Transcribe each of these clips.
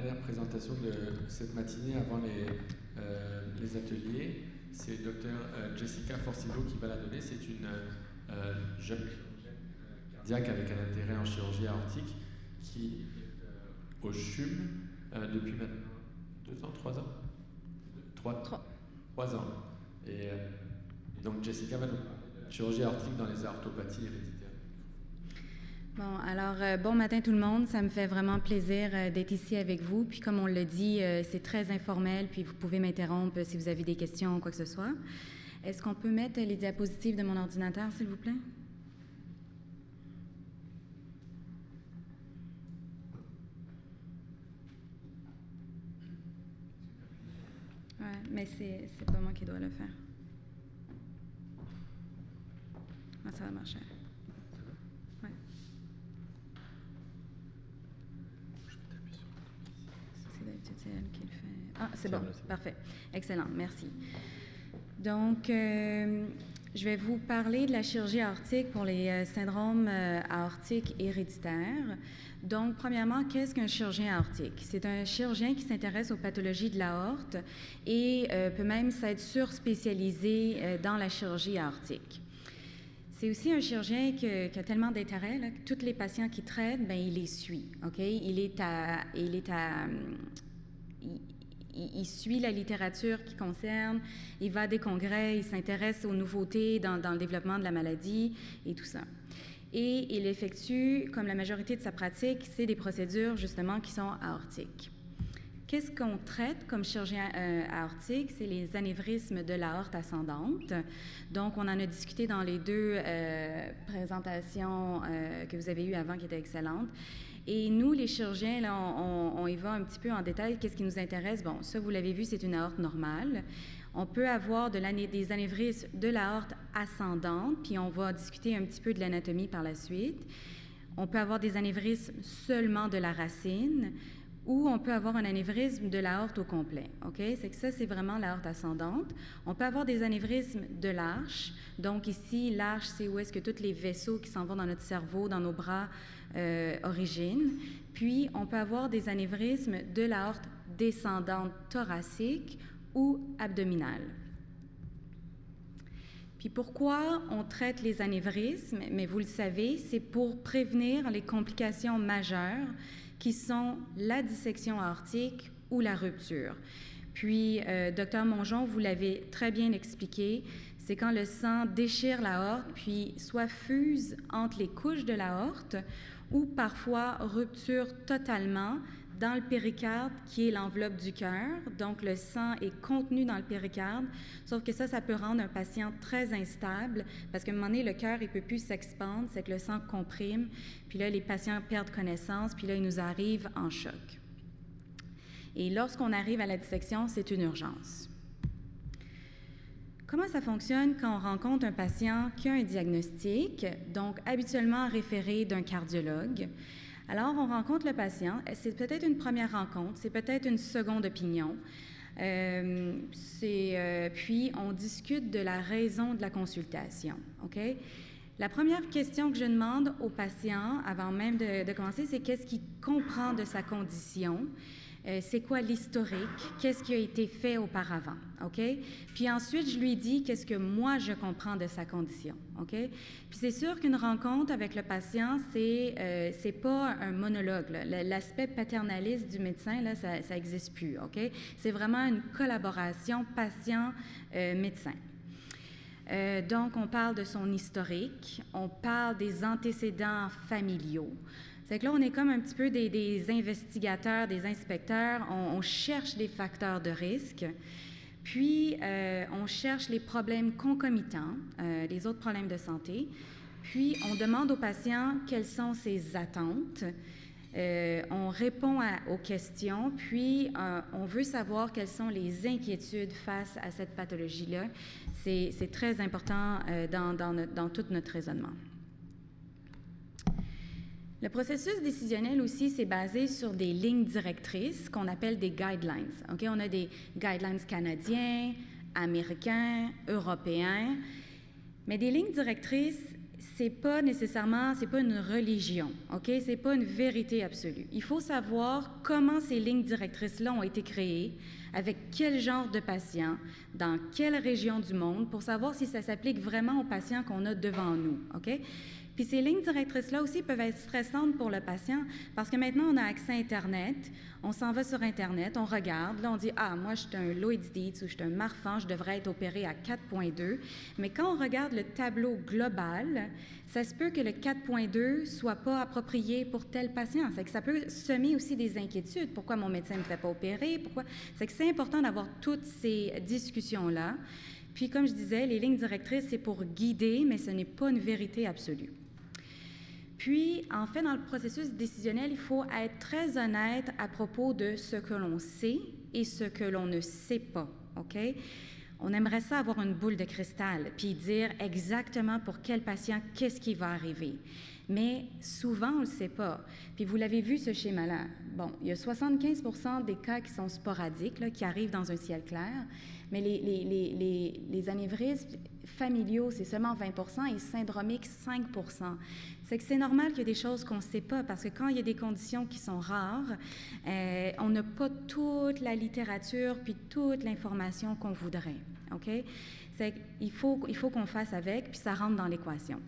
dernière présentation de cette matinée avant les ateliers. C'est Dr Jessica Forcido qui va la donner. C'est une jeune cardiaque avec un intérêt en chirurgie aortique qui est au CHUM depuis maintenant 2 ans, 3 ans 3 ans. Et donc Jessica va nous parler de la chirurgie aortique dans les aortopathies héréditaires. Bon, alors, bon matin tout le monde. Ça me fait vraiment plaisir d'être ici avec vous. Puis comme on l'a dit, c'est très informel, puis vous pouvez m'interrompre si vous avez des questions ou quoi que ce soit. Est-ce qu'on peut mettre les diapositives de mon ordinateur, s'il vous plaît? Ouais, mais c'est pas moi qui dois le faire. Ah, ça va marcher. Ouais. C'est d'habitude, c'est elle qui le fait. Ah, c'est bon, parfait. Excellent, merci. Donc, je vais vous parler de la chirurgie aortique pour les syndromes aortiques héréditaires. Donc, premièrement, qu'est-ce qu'un chirurgien aortique? C'est un chirurgien qui s'intéresse aux pathologies de l'aorte et peut même s'être surspécialisé dans la chirurgie aortique. C'est aussi un chirurgien qui a tellement d'intérêt que tous les patients qu'il traite, ben, il les suit. OK? Il suit la littérature qui concerne, il va à des congrès, il s'intéresse aux nouveautés dans le développement de la maladie et tout ça. Et il effectue, comme la majorité de sa pratique, c'est des procédures justement qui sont aortiques. Qu'est-ce qu'on traite comme chirurgien aortique? C'est les anévrismes de l'aorte ascendante. Donc, on en a discuté dans les 2 présentations que vous avez eues avant qui étaient excellentes. Et nous, les chirurgiens, là, on y va un petit peu en détail. Qu'est-ce qui nous intéresse? Bon, ça, vous l'avez vu, c'est une aorte normale. On peut avoir des anévrismes de l'aorte ascendante, puis on va discuter un petit peu de l'anatomie par la suite. On peut avoir des anévrismes seulement de la racine, ou on peut avoir un anévrisme de l'aorte au complet. OK? C'est que ça, c'est vraiment l'aorte ascendante. On peut avoir des anévrismes de l'arche. Donc ici, l'arche, c'est où est-ce que tous les vaisseaux qui s'en vont dans notre cerveau, dans nos bras, originent. Puis, on peut avoir des anévrismes de l'aorte descendante thoracique ou abdominale. Puis pourquoi on traite les anévrismes? Mais vous le savez, c'est pour prévenir les complications majeures qui sont la dissection aortique ou la rupture. Puis, Dr Mongeon, vous l'avez très bien expliqué, c'est quand le sang déchire l'aorte, puis soit fuse entre les couches de l'aorte, ou parfois rupture totalement dans le péricarde, qui est l'enveloppe du cœur. Donc, le sang est contenu dans le péricarde, sauf que ça peut rendre un patient très instable, parce qu'à un moment donné, le cœur, il ne peut plus s'expandre, c'est que le sang comprime, puis là, les patients perdent connaissance, puis là, ils nous arrivent en choc. Et lorsqu'on arrive à la dissection, c'est une urgence. Comment ça fonctionne quand on rencontre un patient qui a un diagnostic, donc habituellement référé d'un cardiologue? Alors, on rencontre le patient. C'est peut-être une première rencontre, c'est peut-être une seconde opinion. Puis, on discute de la raison de la consultation. OK? La première question que je demande au patient, avant même de commencer, c'est qu'est-ce qu'il comprend de sa condition? C'est quoi l'historique? Qu'est-ce qui a été fait auparavant? OK? Puis ensuite, je lui dis qu'est-ce que moi, je comprends de sa condition. OK? Puis c'est sûr qu'une rencontre avec le patient, c'est pas un monologue. L'aspect paternaliste du médecin, là, ça n'existe plus. OK? C'est vraiment une collaboration patient-médecin. Donc, on parle de son historique, on parle des antécédents familiaux. C'est que là, on est comme un petit peu des investigateurs, des inspecteurs. On cherche des facteurs de risque. Puis, on cherche les problèmes concomitants, les autres problèmes de santé. Puis, on demande au patient quelles sont ses attentes. On répond aux questions. Puis, on veut savoir quelles sont les inquiétudes face à cette pathologie-là. C'est très important dans tout notre raisonnement. Le processus décisionnel aussi, c'est basé sur des lignes directrices qu'on appelle des guidelines. Okay? On a des guidelines canadiens, américains, européens. Mais des lignes directrices, c'est pas nécessairement, c'est pas une religion, OK? C'est pas une vérité absolue. Il faut savoir comment ces lignes directrices-là ont été créées, avec quel genre de patients, dans quelle région du monde, pour savoir si ça s'applique vraiment aux patients qu'on a devant nous, OK? Puis ces lignes directrices-là aussi peuvent être stressantes pour le patient parce que maintenant, on a accès à Internet, on s'en va sur Internet, on regarde, là, on dit « Ah, moi, je suis un Loeys-Dietz ou je suis un Marfan, je devrais être opéré à 4.2. » Mais quand on regarde le tableau global, ça se peut que le 4.2 soit pas approprié pour tel patient. C'est que ça peut semer aussi des inquiétudes. Pourquoi mon médecin ne me fait pas opérer? Pourquoi? C'est que c'est important d'avoir toutes ces discussions-là. Puis, comme je disais, les lignes directrices, c'est pour guider, mais ce n'est pas une vérité absolue. Puis, en fait, dans le processus décisionnel, il faut être très honnête à propos de ce que l'on sait et ce que l'on ne sait pas, OK? On aimerait ça avoir une boule de cristal, puis dire exactement pour quel patient, qu'est-ce qui va arriver. Mais souvent, on ne le sait pas. Puis vous l'avez vu, ce schéma-là. Bon, il y a 75% des cas qui sont sporadiques, là, qui arrivent dans un ciel clair, mais les anévrismes familiaux, c'est seulement 20% et syndromiques, 5%. C'est que c'est normal qu'il y ait des choses qu'on ne sait pas, parce que quand il y a des conditions qui sont rares, on n'a pas toute la littérature puis toute l'information qu'on voudrait, OK? C'est qu'il faut qu'on fasse avec, puis ça rentre dans l'équation.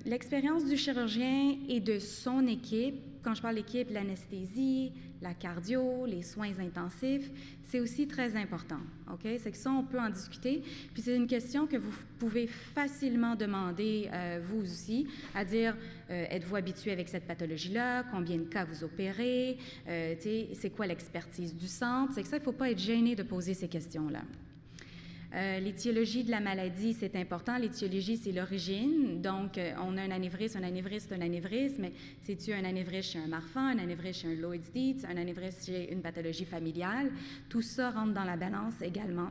L'expérience du chirurgien et de son équipe, quand je parle d'équipe, l'anesthésie, la cardio, les soins intensifs, c'est aussi très important, OK? C'est que ça, on peut en discuter. Puis c'est une question que vous pouvez facilement demander, vous aussi, à dire, êtes-vous habitué avec cette pathologie-là? Combien de cas vous opérez? C'est quoi l'expertise du centre? C'est que ça, il ne faut pas être gêné de poser ces questions-là. L'étiologie de la maladie, c'est important. L'étiologie, c'est l'origine. Donc, on a un anévrisme, c'est un anévrisme, mais c'est-tu un anévrisme chez un Marfan, un anévrisme chez un Loeys-Dietz, un anévrisme chez une pathologie familiale? Tout ça rentre dans la balance également.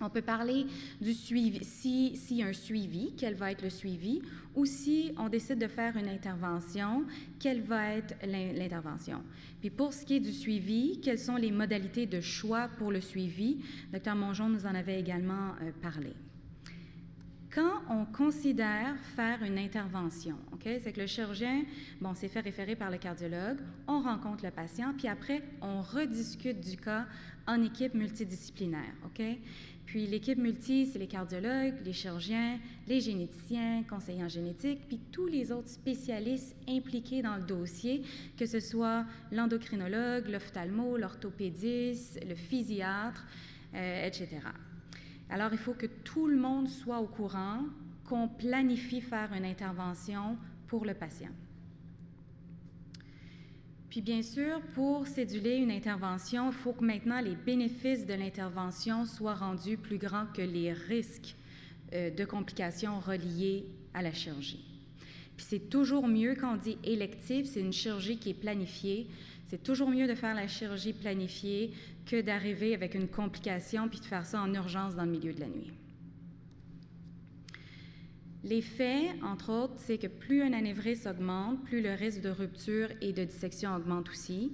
On peut parler du suivi, s'il y a un suivi, quel va être le suivi, ou si on décide de faire une intervention, quelle va être l'intervention. Puis pour ce qui est du suivi, quelles sont les modalités de choix pour le suivi? Dr. Mongeon nous en avait également parlé. Quand on considère faire une intervention, okay, c'est que le chirurgien, bon, s'est fait référer par le cardiologue, on rencontre le patient, puis après, on rediscute du cas en équipe multidisciplinaire, OK? Puis l'équipe multi, c'est les cardiologues, les chirurgiens, les généticiens, conseillers en génétique, puis tous les autres spécialistes impliqués dans le dossier, que ce soit l'endocrinologue, l'ophtalmo, l'orthopédiste, le physiatre, etc. Alors, il faut que tout le monde soit au courant qu'on planifie faire une intervention pour le patient. Puis bien sûr, pour céduler une intervention, il faut que maintenant les bénéfices de l'intervention soient rendus plus grands que les risques de complications reliées à la chirurgie. Puis c'est toujours mieux, quand on dit élective, c'est une chirurgie qui est planifiée. C'est toujours mieux de faire la chirurgie planifiée que d'arriver avec une complication puis de faire ça en urgence dans le milieu de la nuit. Les faits, entre autres, c'est que plus un anévrisme augmente, plus le risque de rupture et de dissection augmente aussi.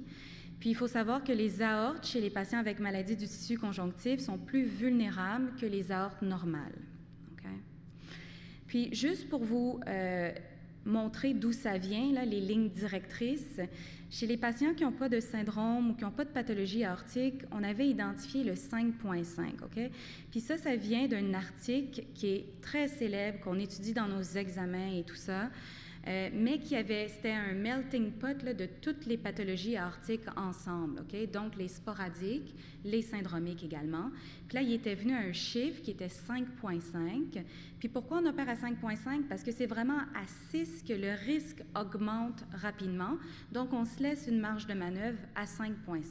Puis il faut savoir que les aortes chez les patients avec maladie du tissu conjonctif sont plus vulnérables que les aortes normales. Okay? Puis juste pour vous montrer d'où ça vient, là, les lignes directrices, chez les patients qui n'ont pas de syndrome ou qui n'ont pas de pathologie aortique, on avait identifié le 5.5, OK? Puis ça vient d'un article qui est très célèbre, qu'on étudie dans nos examens et tout ça, mais c'était un melting pot là, de toutes les pathologies aortiques ensemble, OK? Donc, les sporadiques, les syndromiques également. Puis là, il était venu à un chiffre qui était 5.5. Puis pourquoi on opère à 5.5? Parce que c'est vraiment à 6 que le risque augmente rapidement. Donc, on se laisse une marge de manœuvre à 5.5.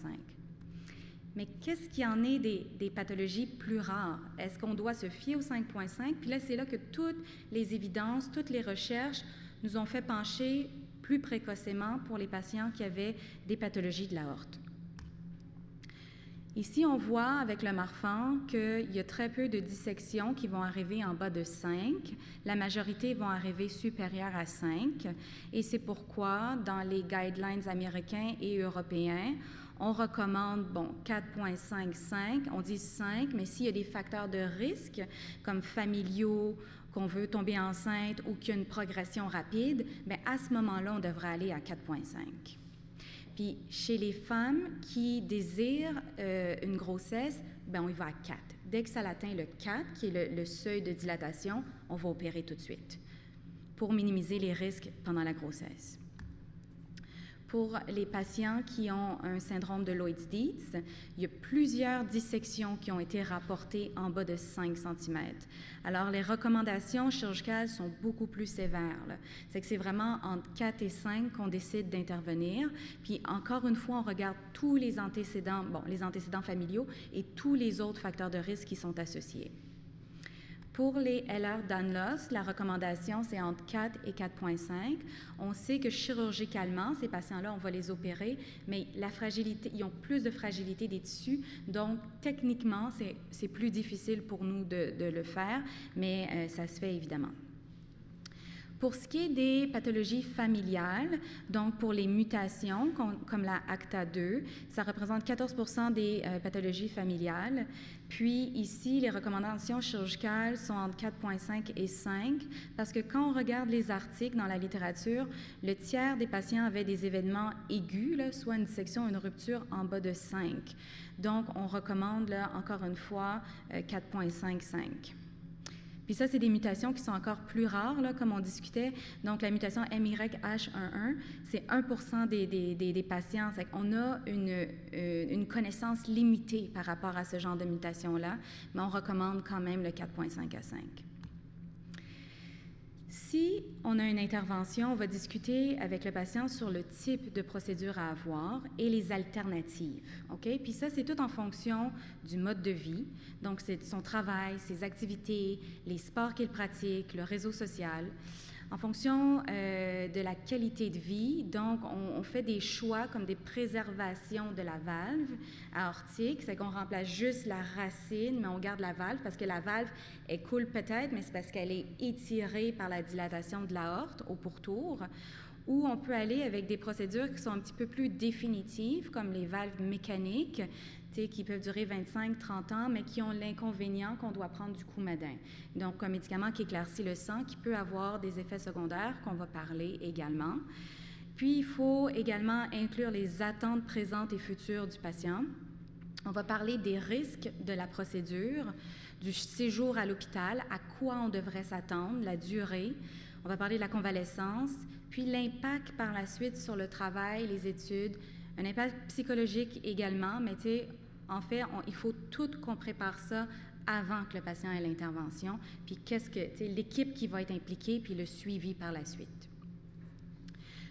Mais qu'est-ce qu'il y en est des pathologies plus rares? Est-ce qu'on doit se fier au 5.5? Puis là, c'est là que toutes les évidences, toutes les recherches nous ont fait pencher plus précocement pour les patients qui avaient des pathologies de l'aorte. Ici, on voit avec le Marfan qu'il y a très peu de dissections qui vont arriver en bas de 5. La majorité vont arriver supérieures à 5. Et c'est pourquoi, dans les guidelines américains et européens, on recommande, 4.55, on dit 5, mais s'il y a des facteurs de risque, comme familiaux, qu'on veut tomber enceinte ou qu'il y a une progression rapide, bien, à ce moment-là, on devrait aller à 4,5. Puis, chez les femmes qui désirent une grossesse, bien, on y va à 4. Dès que ça atteint le 4, qui est le seuil de dilatation, on va opérer tout de suite pour minimiser les risques pendant la grossesse. Pour les patients qui ont un syndrome de Loeys-Dietz, il y a plusieurs dissections qui ont été rapportées en bas de 5 cm. Alors, les recommandations chirurgicales sont beaucoup plus sévères. C'est que c'est vraiment entre 4 et 5 qu'on décide d'intervenir. Puis, encore une fois, on regarde tous les antécédents, les antécédents familiaux et tous les autres facteurs de risque qui sont associés. Pour les Ehlers-Danlos, la recommandation, c'est entre 4 et 4,5. On sait que chirurgicalement, ces patients-là, on va les opérer, mais la fragilité, ils ont plus de fragilité des tissus, donc techniquement, c'est plus difficile pour nous de le faire, mais ça se fait évidemment. Pour ce qui est des pathologies familiales, donc pour les mutations, comme la ACTA2, ça représente 14% des pathologies familiales. Puis ici, les recommandations chirurgicales sont entre 4,5 et 5, parce que quand on regarde les articles dans la littérature, le tiers des patients avaient des événements aigus, là, soit une dissection, une rupture en bas de 5. Donc, on recommande, là, encore une fois, 4,5-5. Puis ça, c'est des mutations qui sont encore plus rares, là, comme on discutait. Donc, la mutation MYH11, c'est 1% des patients. C'est qu'on a une connaissance limitée par rapport à ce genre de mutation-là, mais on recommande quand même le 4,5 à 5. Si on a une intervention, on va discuter avec le patient sur le type de procédure à avoir et les alternatives. OK? Puis ça, c'est tout en fonction du mode de vie. Donc, c'est son travail, ses activités, les sports qu'il pratique, le réseau social. En fonction de la qualité de vie, donc, on fait des choix comme des préservations de la valve aortique, c'est qu'on remplace juste la racine, mais on garde la valve parce que la valve, elle coule peut-être, mais c'est parce qu'elle est étirée par la dilatation de l'aorte au pourtour. Ou on peut aller avec des procédures qui sont un petit peu plus définitives, comme les valves mécaniques, qui peuvent durer 25-30 ans, mais qui ont l'inconvénient qu'on doit prendre du Coumadin. Donc, un médicament qui éclaircit le sang, qui peut avoir des effets secondaires qu'on va parler également. Puis, il faut également inclure les attentes présentes et futures du patient. On va parler des risques de la procédure, du séjour à l'hôpital, à quoi on devrait s'attendre, la durée. On va parler de la convalescence, puis l'impact par la suite sur le travail, les études, un impact psychologique également, mais tu sais, en fait, il faut tout qu'on prépare ça avant que le patient ait l'intervention, puis l'équipe qui va être impliquée, puis le suivi par la suite.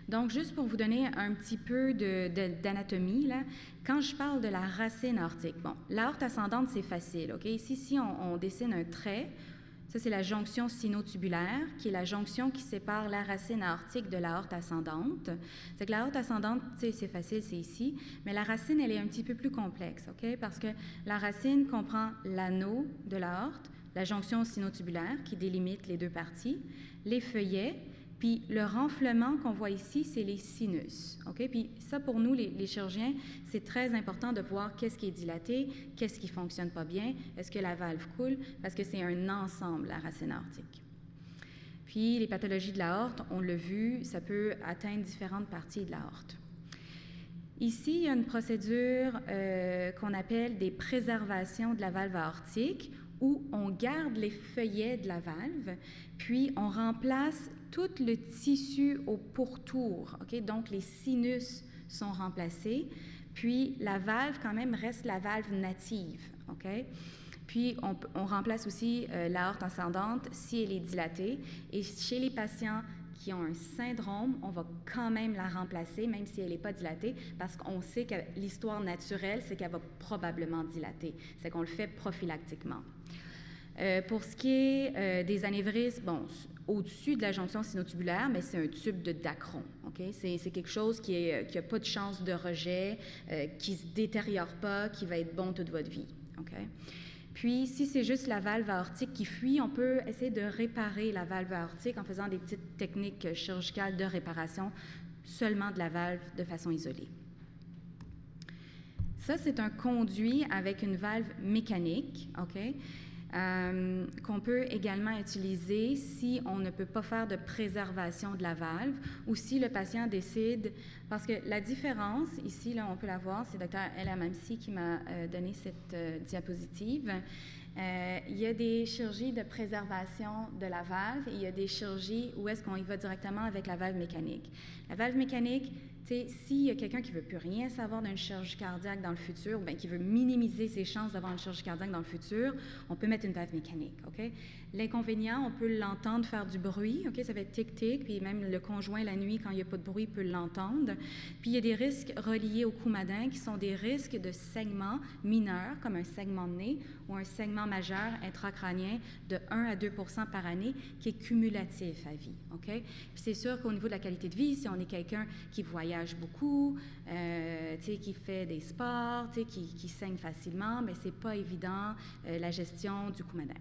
Donc, juste pour vous donner un petit peu d'anatomie, là, quand je parle de la racine aortique, bon, l'aorte ascendante, c'est facile, OK? Ici, si on dessine un trait, ça, c'est la jonction sinotubulaire, qui est la jonction qui sépare la racine aortique de l'aorte ascendante. C'est que l'aorte ascendante, c'est facile, c'est ici, mais la racine, elle est un petit peu plus complexe, OK? Parce que la racine comprend l'anneau de l'aorte, la jonction sinotubulaire qui délimite les deux parties, les feuillets, puis le renflement qu'on voit ici, c'est les sinus, OK? Puis ça, pour nous, les chirurgiens, c'est très important de voir qu'est-ce qui est dilaté, qu'est-ce qui ne fonctionne pas bien, est-ce que la valve coule, parce que c'est un ensemble, la racine aortique. Puis les pathologies de l'aorte, on l'a vu, ça peut atteindre différentes parties de l'aorte. Ici, il y a une procédure qu'on appelle des préservations de la valve aortique, où on garde les feuillets de la valve, puis on remplace tout le tissu au pourtour, OK? Donc, les sinus sont remplacés, puis la valve, quand même, reste la valve native, OK? Puis, on remplace aussi l'aorte ascendante si elle est dilatée. Et chez les patients qui ont un syndrome, on va quand même la remplacer, même si elle n'est pas dilatée, parce qu'on sait que l'histoire naturelle, c'est qu'elle va probablement dilater. C'est qu'on le fait prophylactiquement. Pour ce qui est des anévrismes, bon, au-dessus de la jonction sinotubulaire, mais c'est un tube de Dacron. Okay? C'est quelque chose qui n'a pas de chance de rejet, qui ne se détériore pas, qui va être bon toute votre vie. Okay? Puis, si c'est juste la valve aortique qui fuit, on peut essayer de réparer la valve aortique en faisant des petites techniques chirurgicales de réparation seulement de la valve de façon isolée. Ça, c'est un conduit avec une valve mécanique, OK? qu'on peut également utiliser si on ne peut pas faire de préservation de la valve ou si le patient décide, parce que la différence, ici, là, on peut la voir, c'est Dr. Ella Mamsi qui m'a donné cette diapositive. Il y a des chirurgies de préservation de la valve et il y a des chirurgies où est-ce qu'on y va directement avec la valve mécanique. La valve mécanique, s'il y a quelqu'un qui ne veut plus rien savoir d'une chirurgie cardiaque dans le futur, bien, qui veut minimiser ses chances d'avoir une chirurgie cardiaque dans le futur, on peut mettre une valve mécanique, OK? L'inconvénient, on peut l'entendre faire du bruit, OK? Ça va être tic-tic, puis même le conjoint, la nuit, quand il n'y a pas de bruit, peut l'entendre. Puis il y a des risques reliés au coumadin qui sont des risques de saignements mineurs, comme un saignement de nez ou un saignement majeur intracrânien de 1 à 2 % par année, qui est cumulatif à vie, OK? Puis c'est sûr qu'au niveau de la qualité de vie, si on est quelqu'un qui voyage beaucoup, qui fait des sports, qui saigne facilement, mais c'est pas évident la gestion du coumadin.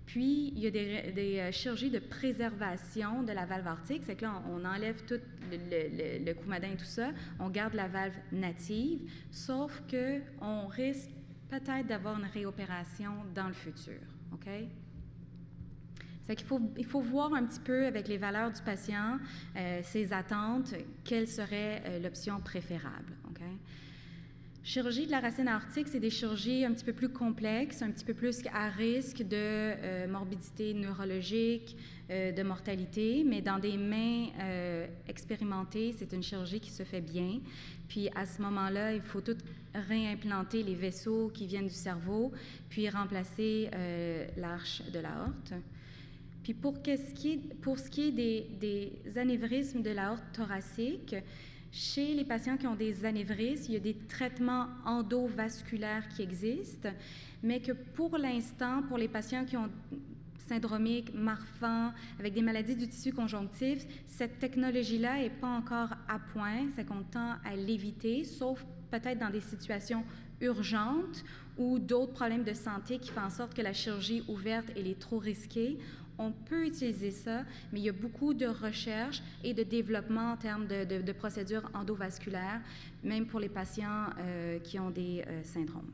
Puis, il y a des chirurgies de préservation de la valve aortique, c'est que là, on enlève tout le coumadin et tout ça, on garde la valve native, sauf qu'on risque peut-être d'avoir une réopération dans le futur, OK? C'est qu'il faut voir un petit peu avec les valeurs du patient, ses attentes, quelle serait l'option préférable, OK? Chirurgie de la racine aortique, c'est des chirurgies un petit peu plus complexes, un petit peu plus à risque de morbidité neurologique, de mortalité, mais dans des mains expérimentées, c'est une chirurgie qui se fait bien. Puis à ce moment-là, il faut tout réimplanter les vaisseaux qui viennent du cerveau, puis remplacer l'arche de l'aorte. Puis pour ce qui est des anévrismes de l'aorte thoracique, chez les patients qui ont des anévrismes, il y a des traitements endovasculaires qui existent, mais que pour l'instant, pour les patients qui ont syndromique, Marfan, avec des maladies du tissu conjonctif, cette technologie-là n'est pas encore à point, c'est qu'on tend à l'éviter, sauf peut-être dans des situations urgentes ou d'autres problèmes de santé qui font en sorte que la chirurgie ouverte elle est trop risquée. On peut utiliser ça, mais il y a beaucoup de recherche et de développement en termes de procédures endovasculaires, même pour les patients qui ont des syndromes.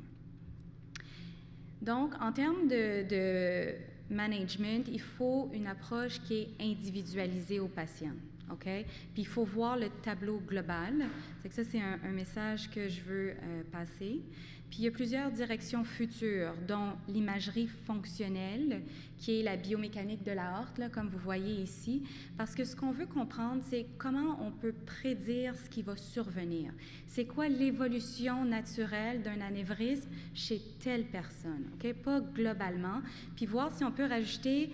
Donc, en termes de management, il faut une approche qui est individualisée au patient, OK? Puis il faut voir le tableau global. C'est que ça, c'est un message que je veux passer. Puis il y a plusieurs directions futures, dont l'imagerie fonctionnelle, qui est la biomécanique de l'aorte, là, comme vous voyez ici, parce que ce qu'on veut comprendre, c'est comment on peut prédire ce qui va survenir. C'est quoi l'évolution naturelle d'un anévrisme chez telle personne, OK? Pas globalement. Puis voir si on peut rajouter,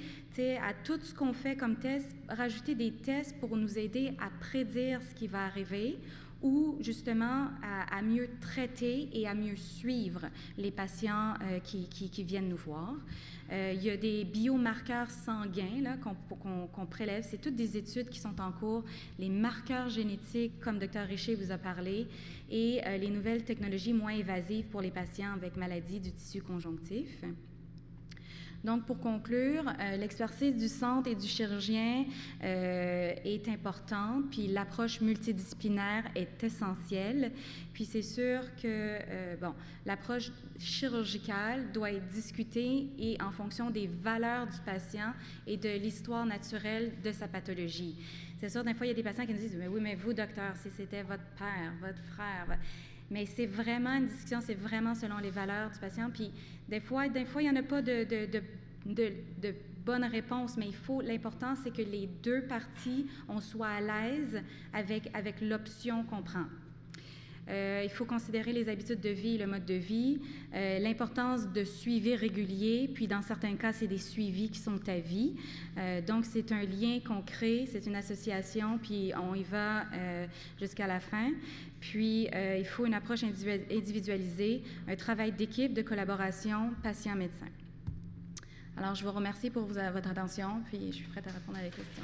à tout ce qu'on fait comme test, rajouter des tests pour nous aider à prédire ce qui va arriver, ou justement à mieux traiter et à mieux suivre les patients qui viennent nous voir. Il y a des biomarqueurs sanguins là, qu'on prélève. C'est toutes des études qui sont en cours. Les marqueurs génétiques, comme Dr. Richer vous a parlé, et les nouvelles technologies moins évasives pour les patients avec maladies du tissu conjonctif. Donc, pour conclure, l'expertise du centre et du chirurgien est importante, puis l'approche multidisciplinaire est essentielle. Puis c'est sûr que, l'approche chirurgicale doit être discutée et en fonction des valeurs du patient et de l'histoire naturelle de sa pathologie. C'est sûr, des fois, il y a des patients qui nous disent « Mais oui, mais vous, docteur, si c'était votre père, votre frère... » Mais c'est vraiment une discussion, c'est vraiment selon les valeurs du patient. Puis des fois il n'y en a pas de bonne réponse, mais l'important, c'est que les deux parties, on soit à l'aise avec l'option qu'on prend. Il faut considérer les habitudes de vie et le mode de vie, l'importance de suivi régulier, puis dans certains cas, c'est des suivis qui sont à vie. Donc, c'est un lien qu'on crée, c'est une association, puis on y va jusqu'à la fin. Puis, il faut une approche individualisée, un travail d'équipe, de collaboration, patient-médecin. Alors, je vous remercie pour votre attention, puis je suis prête à répondre à des questions.